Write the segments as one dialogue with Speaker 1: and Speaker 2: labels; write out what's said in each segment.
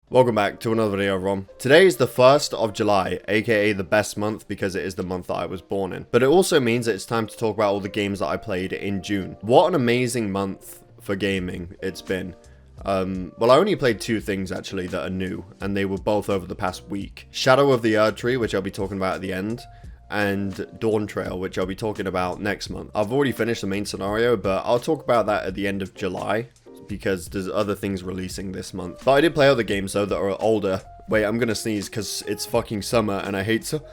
Speaker 1: Welcome back to another video, Rom. Today is the 1st of July, aka the best month because it is the month that I was born in. But it also means that it's time to talk about all the games that I played in June. What an amazing month for gaming it's been. Well, I only played two things actually that are new, and they were both over the past week. Shadow of the Erdtree, which I'll be talking about at the end, and Dawn Trail, which I'll be talking about next month. I've already finished the main scenario, but I'll talk about that at the end of July, because there's other things releasing this month. But I did play other games though that are older. Wait, I'm gonna sneeze because it's fucking summer and I hate so.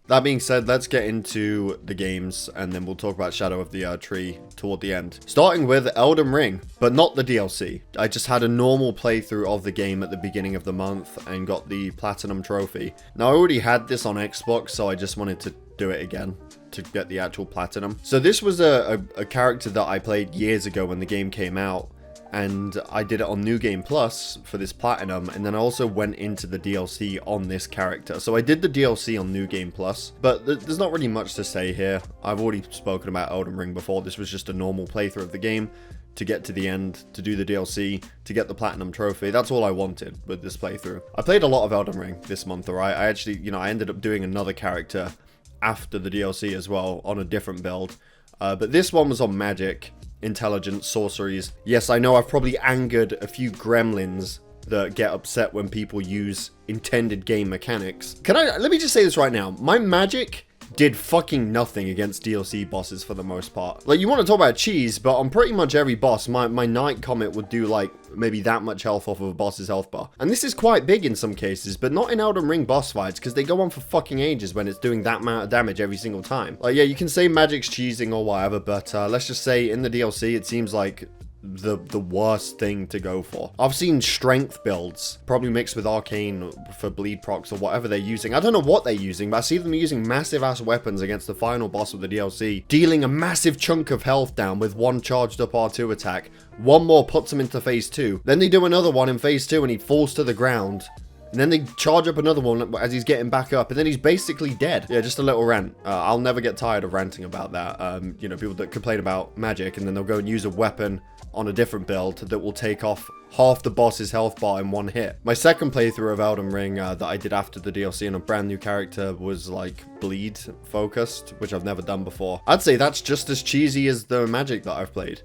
Speaker 1: That being said, let's get into the games and then we'll talk about Shadow of the Erdtree toward the end. Starting with Elden Ring, but not the DLC. I just had a normal playthrough of the game at the beginning of the month and got the Platinum Trophy. Now I already had this on Xbox, so I just wanted to do it again to get the actual Platinum. So this was a character that I played years ago when the game came out, and I did it on New Game Plus for this Platinum, and then I also went into the DLC on this character. So I did the DLC on New Game Plus, but there's not really much to say here. I've already spoken about Elden Ring before. This was just a normal playthrough of the game to get to the end, to do the DLC, to get the Platinum Trophy. That's all I wanted with this playthrough. I played a lot of Elden Ring this month, alright? I actually, I ended up doing another character after the DLC as well on a different build. But this one was on magic, intelligence, sorceries. Yes, I know I've probably angered a few gremlins that get upset when people use intended game mechanics. Let me just say this right now. My magic did fucking nothing against DLC bosses for the most part. Like, you want to talk about cheese, but on pretty much every boss, my Knight Comet would do like maybe that much health off of a boss's health bar. And this is quite big in some cases, but not in Elden Ring boss fights, because they go on for fucking ages when it's doing that amount of damage every single time. Like, yeah, you can say magic's cheesing or whatever, but let's just say in the DLC, it seems like the worst thing to go for. I've seen strength builds, probably mixed with arcane for bleed procs or whatever they're using. I don't know what they're using, but I see them using massive ass weapons against the final boss of the DLC, dealing a massive chunk of health down with one charged up R2 attack. One more puts him into phase 2. Then they do another one in phase 2 and he falls to the ground. And then they charge up another one as he's getting back up, and then he's basically dead. Yeah, just a little rant. I'll never get tired of ranting about that. People that complain about magic, and then they'll go and use a weapon on a different build that will take off half the boss's health bar in one hit. My second playthrough of Elden Ring that I did after the DLC and a brand new character was like bleed focused, which I've never done before. I'd say that's just as cheesy as the magic that I've played.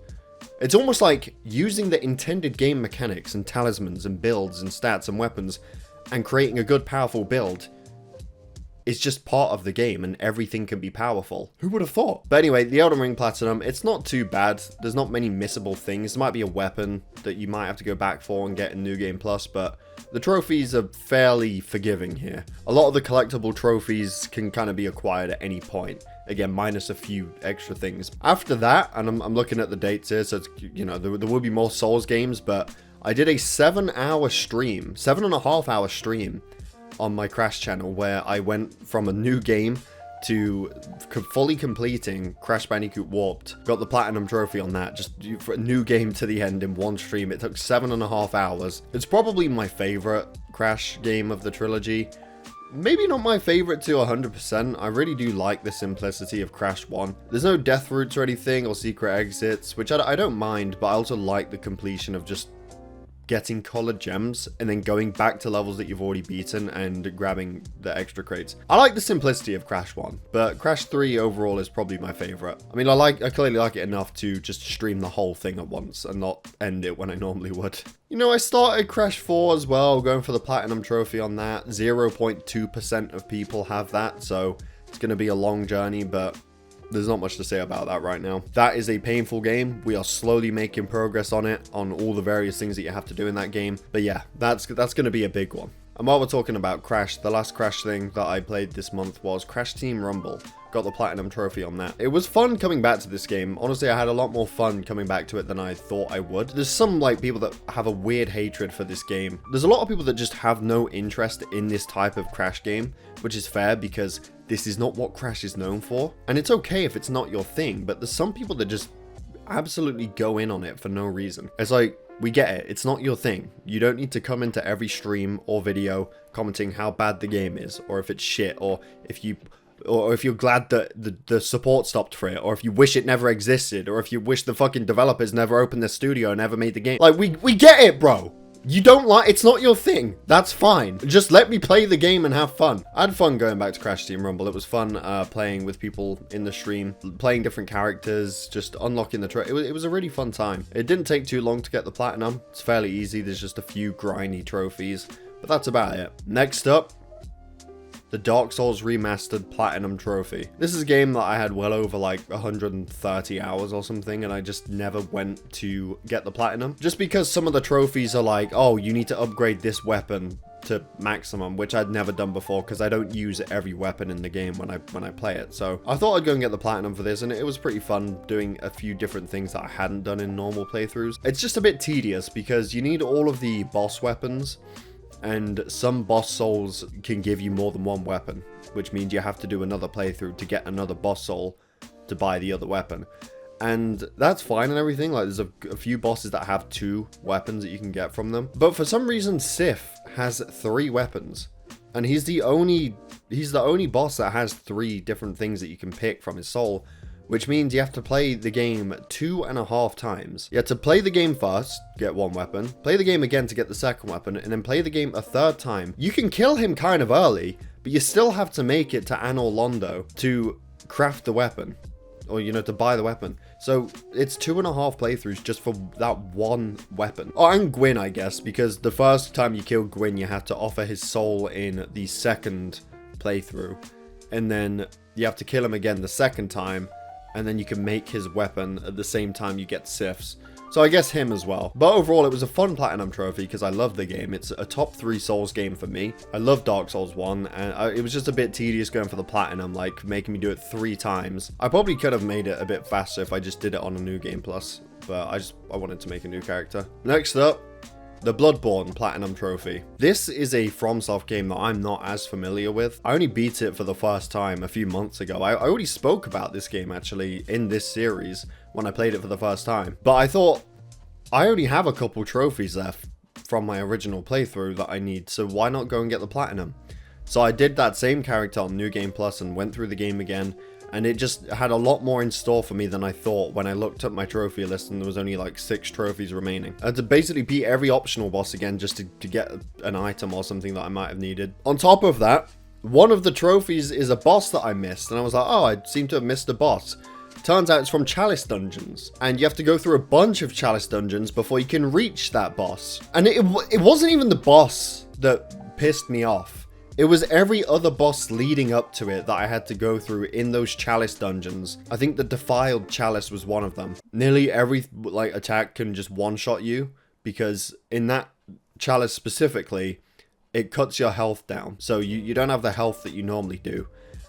Speaker 1: It's almost like using the intended game mechanics and talismans and builds and stats and weapons and creating a good, powerful build is just part of the game, and everything can be powerful. Who would have thought? But anyway, the Elden Ring Platinum, it's not too bad. There's not many missable things. There might be a weapon that you might have to go back for and get in New Game Plus, but the trophies are fairly forgiving here. A lot of the collectible trophies can kind of be acquired at any point. Again, minus a few extra things. After that, and I'm looking at the dates here, so it's, there will be more Souls games, but I did a 7-hour stream, 7.5-hour stream on my Crash channel where I went from a new game to fully completing Crash Bandicoot Warped. Got the Platinum Trophy on that, just for a new game to the end in one stream. It took 7.5 hours. It's probably my favorite Crash game of the trilogy. Maybe not my favorite to 100%. I really do like the simplicity of Crash 1. There's no death routes or anything or secret exits, which I don't mind, but I also like the completion of just getting colored gems and then going back to levels that you've already beaten and grabbing the extra crates. I like the simplicity of Crash 1, but Crash 3 overall is probably my favorite. I mean, I clearly like it enough to just stream the whole thing at once and not end it when I normally would. I started Crash 4 as well, going for the Platinum Trophy on that. 0.2% of people have that, so it's going to be a long journey, but there's not much to say about that right now. That is a painful game. We are slowly making progress on it, on all the various things that you have to do in that game. But yeah, that's going to be a big one. And while we're talking about Crash, the last Crash thing that I played this month was Crash Team Rumble. Got the Platinum Trophy on that. It was fun coming back to this game. Honestly, I had a lot more fun coming back to it than I thought I would. There's some people that have a weird hatred for this game. There's a lot of people that just have no interest in this type of Crash game, which is fair because this is not what Crash is known for. And it's okay if it's not your thing, but there's some people that just absolutely go in on it for no reason. It's like, we get it, it's not your thing. You don't need to come into every stream or video commenting how bad the game is, or if it's shit, or if you or if you're glad that the support stopped for it, or if you wish it never existed, or if you wish the fucking developers never opened their studio and never made the game. Like, we get it, bro. You don't like, it's not your thing. That's fine. Just let me play the game and have fun. I had fun going back to Crash Team Rumble. It was fun playing with people in the stream, playing different characters, just unlocking the it was a really fun time. It didn't take too long to get the platinum. It's fairly easy. There's just a few grindy trophies, but that's about it. Next up, the Dark Souls Remastered Platinum Trophy. This is a game that I had well over like 130 hours or something, and I just never went to get the Platinum. Just because some of the trophies are like, oh, you need to upgrade this weapon to maximum, which I'd never done before because I don't use every weapon in the game when I play it. So I thought I'd go and get the Platinum for this, and it was pretty fun doing a few different things that I hadn't done in normal playthroughs. It's just a bit tedious because you need all of the boss weapons, and some boss souls can give you more than one weapon, which means you have to do another playthrough to get another boss soul to buy the other weapon. And that's fine and everything. Like, there's a few bosses that have 2 weapons that you can get from them. But for some reason, Sif has 3 weapons. And he's the only boss that has 3 different things that you can pick from his soul, which means you have to play the game 2.5 times. You have to play the game first, get 1 weapon, play the game again to get the second weapon, and then play the game a 3rd time. You can kill him kind of early, but you still have to make it to Anor Londo to craft the weapon, or, you know, to buy the weapon. So it's 2.5 playthroughs just for that 1 weapon. Oh, and Gwyn, I guess, because the first time you kill Gwyn, you have to offer his soul in the second playthrough, and then you have to kill him again the second time, and then you can make his weapon at the same time you get Sif's. So I guess him as well. But overall, it was a fun Platinum Trophy because I love the game. It's a top 3 Souls game for me. I love Dark Souls 1, and it was just a bit tedious going for the Platinum, like making me do it 3 times. I probably could have made it a bit faster if I just did it on a New Game Plus, but I wanted to make a new character. Next up, the Bloodborne Platinum Trophy. This is a FromSoft game that I'm not as familiar with. I only beat it for the first time a few months ago. I already spoke about this game actually in this series when I played it for the first time. But I thought, I only have a couple trophies left from my original playthrough that I need, so why not go and get the Platinum? So I did that same character on New Game Plus and went through the game again. And it just had a lot more in store for me than I thought when I looked at my trophy list and there was only like 6 trophies remaining. I had to basically beat every optional boss again just to get an item or something that I might have needed. On top of that, one of the trophies is a boss that I missed. And I was like, oh, I seem to have missed a boss. Turns out it's from Chalice Dungeons. And you have to go through a bunch of Chalice Dungeons before you can reach that boss. And it wasn't even the boss that pissed me off. It was every other boss leading up to it that I had to go through in those Chalice Dungeons. I think the Defiled Chalice was one of them. Nearly every like attack can just one-shot you, because in that Chalice specifically, it cuts your health down. So you don't have the health that you normally do.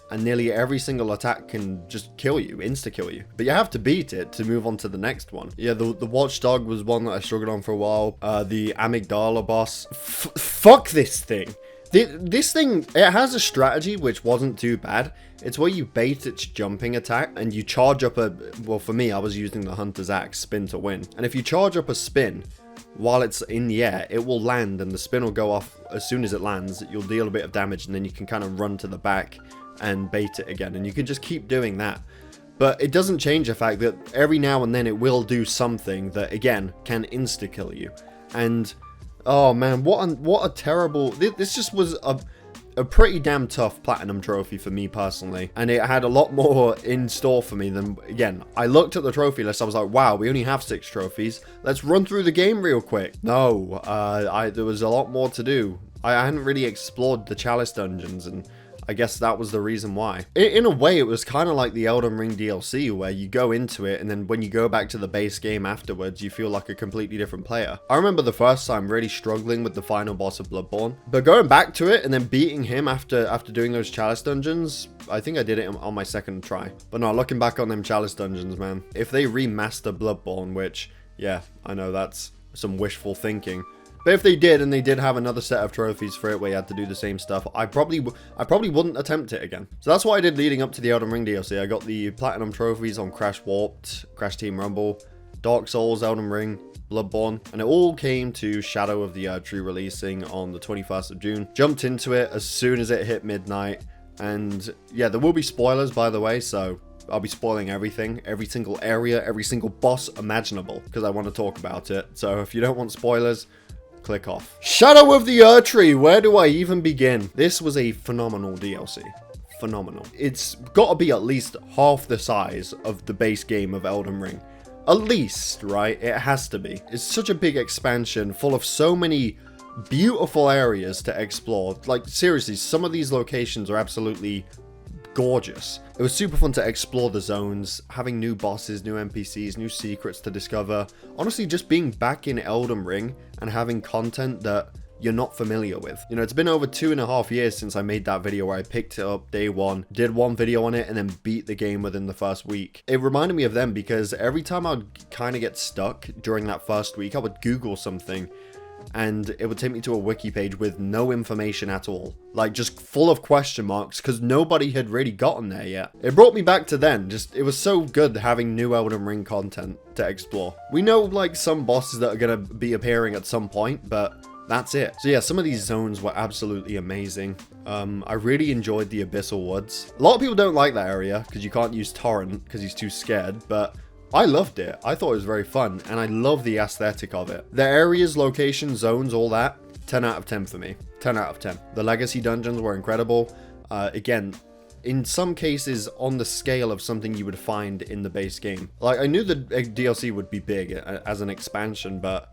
Speaker 1: And nearly every single attack can just kill you, insta-kill you. But you have to beat it to move on to the next one. Yeah, the Watchdog was one that I struggled on for a while. The Amygdala boss. Fuck this thing. This thing, it has a strategy which wasn't too bad. It's where you bait its jumping attack and you charge up well, for me, I was using the Hunter's Axe spin to win. And if you charge up a spin while it's in the air, it will land and the spin will go off as soon as it lands. You'll deal a bit of damage and then you can kind of run to the back and bait it again. And you can just keep doing that. But it doesn't change the fact that every now and then it will do something that, again, can insta-kill you. And oh man, what a terrible... This just was a pretty damn tough Platinum Trophy for me personally. And it had a lot more in store for me than... Again, I looked at the trophy list, I was like, wow, we only have 6 trophies. Let's run through the game real quick. No, there was a lot more to do. I hadn't really explored the Chalice Dungeons, and I guess that was the reason why. In a way, it was kind of like the Elden Ring DLC, where you go into it, and then when you go back to the base game afterwards, you feel like a completely different player. I remember the first time really struggling with the final boss of Bloodborne, but going back to it and then beating him after doing those Chalice Dungeons, I think I did it on my second try. But no, looking back on them Chalice Dungeons, man, if they remaster Bloodborne, which, yeah, I know that's some wishful thinking, but if they did, and they did have another set of trophies for it where you had to do the same stuff, I probably wouldn't attempt it again. So that's what I did leading up to the Elden Ring DLC. I got the Platinum trophies on Crash Warped, Crash Team Rumble, Dark Souls, Elden Ring, Bloodborne, and it all came to Shadow of the Erdtree releasing on the 21st of June. Jumped into it as soon as it hit midnight. And yeah, there will be spoilers, by the way, so I'll be spoiling everything, every single area, every single boss imaginable, because I want to talk about it. So if you don't want spoilers, click off. Shadow of the Erdtree, where do I even begin? This was a phenomenal DLC. Phenomenal. It's got to be at least half the size of the base game of Elden Ring. At least, right? It has to be. It's such a big expansion full of so many beautiful areas to explore. Like, seriously, some of these locations are absolutely gorgeous. It was super fun to explore the zones, having new bosses, new NPCs, new secrets to discover. Honestly, just being back in Elden Ring and having content that you're not familiar with. You know, it's been over 2.5 years since I made that video where I picked it up day one, did one video on it, and then beat the game within the first week. It reminded me of them because every time I'd kind of get stuck during that first week, I would Google something and it would take me to a wiki page with no information at all. Like, just full of question marks because nobody had really gotten there yet. It brought me back to then. Just, it was so good having new Elden Ring content to explore. We know, like, some bosses that are going to be appearing at some point, but that's it. So yeah, some of these zones were absolutely amazing. I really enjoyed the Abyssal Woods. A lot of people don't like that area because you can't use Torrent because he's too scared, but I loved it. I thought it was very fun, and I love the aesthetic of it. The areas, locations, zones, all that, 10 out of 10 for me. 10 out of 10. The legacy dungeons were incredible. Again, in some cases on the scale of something you would find in the base game. Like, I knew the DLC would be big as an expansion, but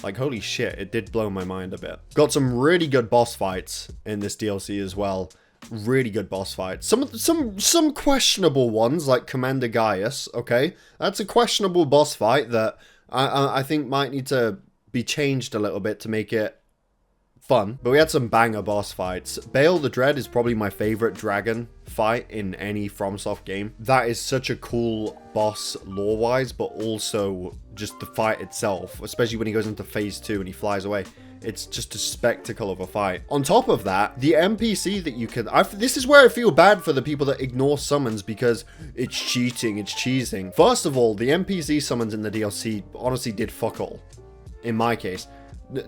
Speaker 1: like, holy shit, it did blow my mind a bit. Got some really good boss fights in this DLC as well. Really good boss fights. Some questionable ones, like Commander Gaius, okay? That's a questionable boss fight that I think might need to be changed a little bit to make it fun. But we had some banger boss fights. Baal the Dread is probably my favorite dragon fight in any FromSoft game. That is such a cool boss lore-wise, but also just the fight itself, especially when he goes into phase 2 and he flies away. It's just a spectacle of a fight. On top of that, the NPC that you can... this is where I feel bad for the people that ignore summons because it's cheating, it's cheesing. First of all, the NPC summons in the DLC honestly did fuck all, in my case.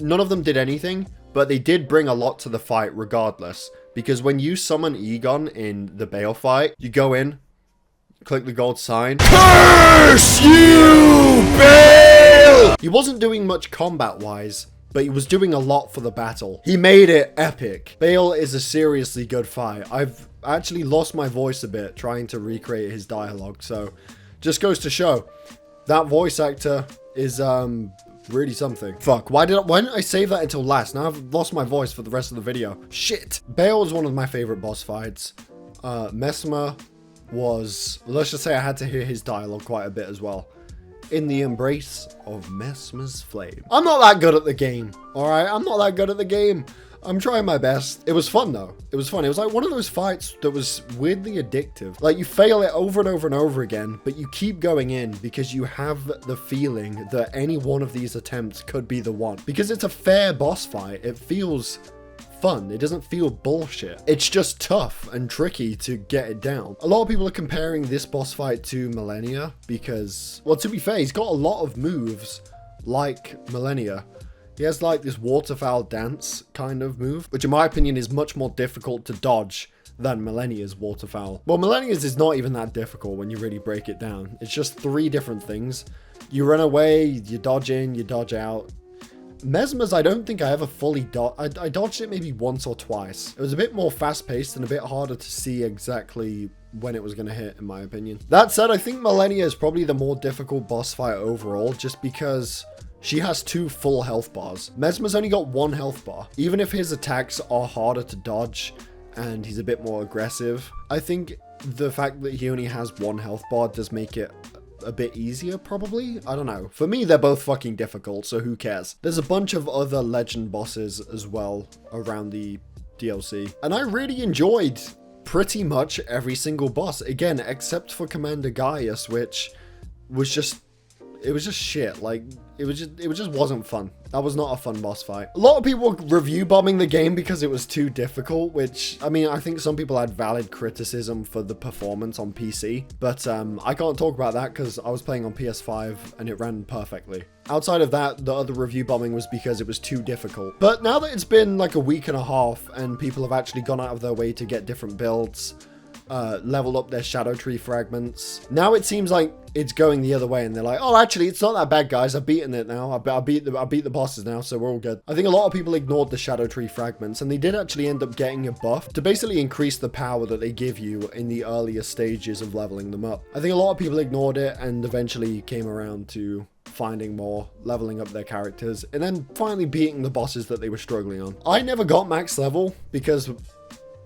Speaker 1: None of them did anything, but they did bring a lot to the fight regardless. Because when you summon Egon in the Baal fight, you go in, click the gold sign. Curse you, Baal! He wasn't doing much combat-wise, but he was doing a lot for the battle. He made it epic. Baal is a seriously good fight. I've actually lost my voice a bit trying to recreate his dialogue, so just goes to show that voice actor is really something. Fuck, why didn't I save that until last? Now I've lost my voice for the rest of the video. Shit. Baal is one of my favorite boss fights. Mesmer was, let's just say I had to hear his dialogue quite a bit as well. In the embrace of Mesmer's flame. I'm not that good at the game, alright? I'm not that good at the game. I'm trying my best. It was fun though. It was fun. It was like one of those fights that was weirdly addictive. Like, you fail it over and over and over again, but you keep going in because you have the feeling that any one of these attempts could be the one. Because it's a fair boss fight, it feels fun. It doesn't feel bullshit. It's just tough and tricky to get it down. A lot of people are comparing this boss fight to Millennia because, well, to be fair, he's got a lot of moves like Millennia. He has like this waterfowl dance kind of move, which in my opinion is much more difficult to dodge than Millennia's waterfowl. Well, Millennia's is not even that difficult when you really break it down. It's just 3 different things. You run away, you dodge in, you dodge out. Mesmer's, I don't think I ever fully dodged. I dodged it maybe once or twice. It was a bit more fast-paced and a bit harder to see exactly when it was going to hit, in my opinion. That said, I think Millennia is probably the more difficult boss fight overall, just because she has 2 full health bars. Mesmer's only got 1 health bar. Even if his attacks are harder to dodge and he's a bit more aggressive, I think the fact that he only has 1 health bar does make it a bit easier, probably. I don't know. For me, they're both fucking difficult, so who cares? There's a bunch of other legend bosses as well around the DLC, and I really enjoyed pretty much every single boss, again, except for Commander Gaius, which was just It was just shit. Like, it just wasn't fun. That was not a fun boss fight. A lot of people were review bombing the game because it was too difficult, which, I mean, I think some people had valid criticism for the performance on PC, but I can't talk about that because I was playing on PS5 and it ran perfectly. Outside of that, the other review bombing was because it was too difficult. But now that it's been like a week and a half and people have actually gone out of their way to get different builds, level up their shadow tree fragments. Now it seems like it's going the other way and they're like, oh, actually, it's not that bad, guys. I've beaten it now. I beat the bosses now, so we're all good. I think a lot of people ignored the shadow tree fragments, and they did actually end up getting a buff to basically increase the power that they give you in the earlier stages of leveling them up. I think a lot of people ignored it and eventually came around to finding more, leveling up their characters, and then finally beating the bosses that they were struggling on. I never got max level because,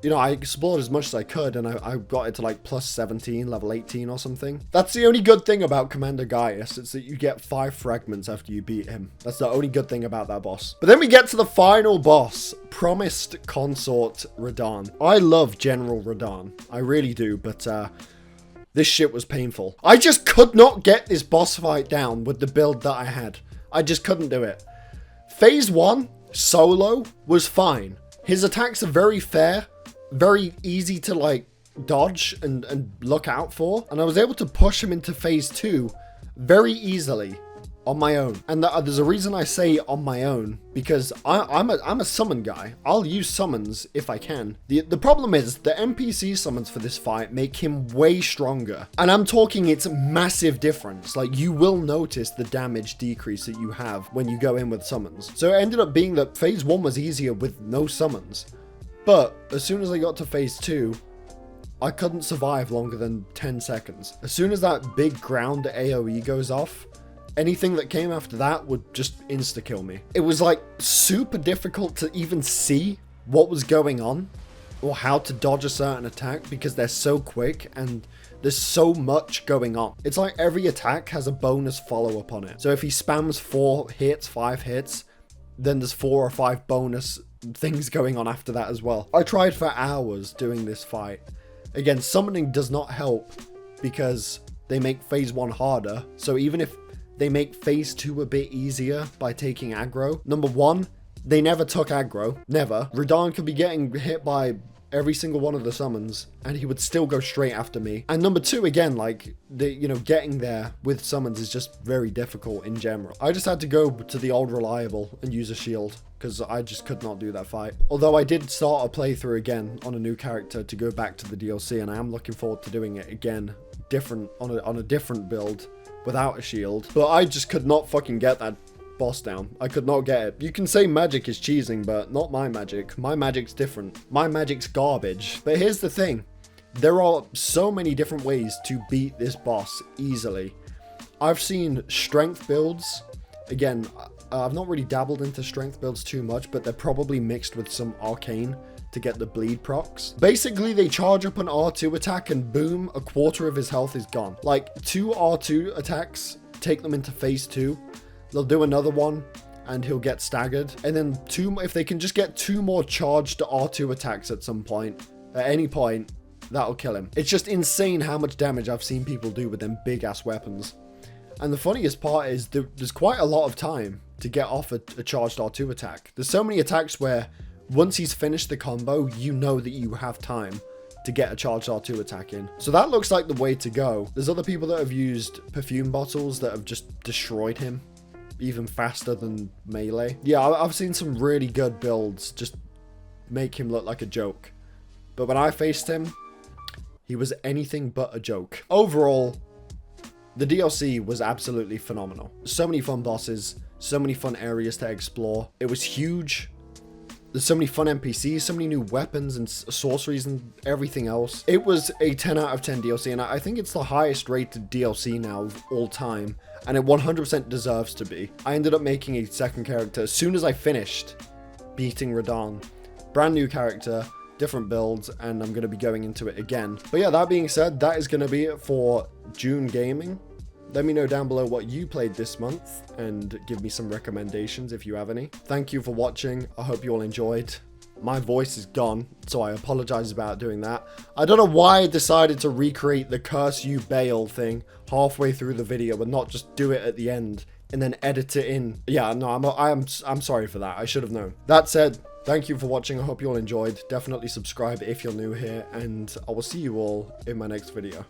Speaker 1: you know, I explored as much as I could, and I got it to like plus 17, level 18 or something. That's the only good thing about Commander Gaius. It's that you get 5 fragments after you beat him. That's the only good thing about that boss. But then we get to the final boss, Promised Consort Radahn. I love General Radahn. I really do, but this shit was painful. I just could not get this boss fight down with the build that I had. I just couldn't do it. Phase 1, solo, was fine. His attacks are very fair, very easy to like dodge and look out for, and I was able to push him into phase 2 very easily on my own. And there's a reason I say on my own, because I'm a summon guy. I'll use summons if I can. The problem is the NPC summons for this fight make him way stronger, and I'm talking it's massive difference. Like, you will notice the damage decrease that you have when you go in with summons. So it ended up being that phase 1 was easier with no summons. But as soon as I got to phase 2, I couldn't survive longer than 10 seconds. As soon as that big ground AoE goes off, anything that came after that would just insta-kill me. It was like super difficult to even see what was going on or how to dodge a certain attack because they're so quick and there's so much going on. It's like every attack has a bonus follow-up on it. So if he spams 4 hits, 5 hits, then there's 4 or 5 bonus things going on after that as well. I tried for hours doing this fight. Again, summoning does not help because they make phase 1 harder. So even if they make phase 2 a bit easier by taking aggro, number 1, they never took aggro. Never. Radahn could be getting hit by every single one of the summons and he would still go straight after me. And number 2, again, like, getting there with summons is just very difficult in general. I just had to go to the old reliable and use a shield because I just could not do that fight. Although I did start a playthrough again on a new character to go back to the DLC, and I am looking forward to doing it again, on a different build without a shield. But I just could not fucking get that boss down. I could not get it. You can say magic is cheesing, but not my magic. My magic's different. My magic's garbage. But here's the thing. There are so many different ways to beat this boss easily. I've seen strength builds. Again, I've not really dabbled into strength builds too much, but they're probably mixed with some arcane to get the bleed procs. Basically, they charge up an R2 attack and boom, a quarter of his health is gone. Like, 2 R2 attacks take them into phase 2. They'll do another one and he'll get staggered. And then if they can just get 2 more charged R2 attacks at some point, at any point, that'll kill him. It's just insane how much damage I've seen people do with them big ass weapons. And the funniest part is there's quite a lot of time to get off a charged R2 attack. There's so many attacks where once he's finished the combo, you know that you have time to get a charged R2 attack in. So that looks like the way to go. There's other people that have used perfume bottles that have just destroyed him even faster than melee. Yeah, I've seen some really good builds just make him look like a joke. But when I faced him, he was anything but a joke. Overall, the DLC was absolutely phenomenal. So many fun bosses, so many fun areas to explore. It was huge. There's so many fun NPCs, so many new weapons and sorceries and everything else. It was a 10 out of 10 DLC, and I think it's the highest rated DLC now of all time, and it 100% deserves to be. I ended up making a second character as soon as I finished beating Radahn. Brand new character, different builds, and I'm going to be going into it again. But yeah, that being said, that is going to be it for June gaming. Let me know down below what you played this month and give me some recommendations if you have any. Thank you for watching. I hope you all enjoyed.
Speaker 2: my voice is gone, so I apologize about doing that. I don't know why I decided to recreate the curse you Bale thing halfway through the video and not just do it at the end and then edit it in. Yeah, no, I'm sorry for that. I should have known. That said, thank you for watching. I hope you all enjoyed. Definitely subscribe if you're new here, and I will see you all in my next video.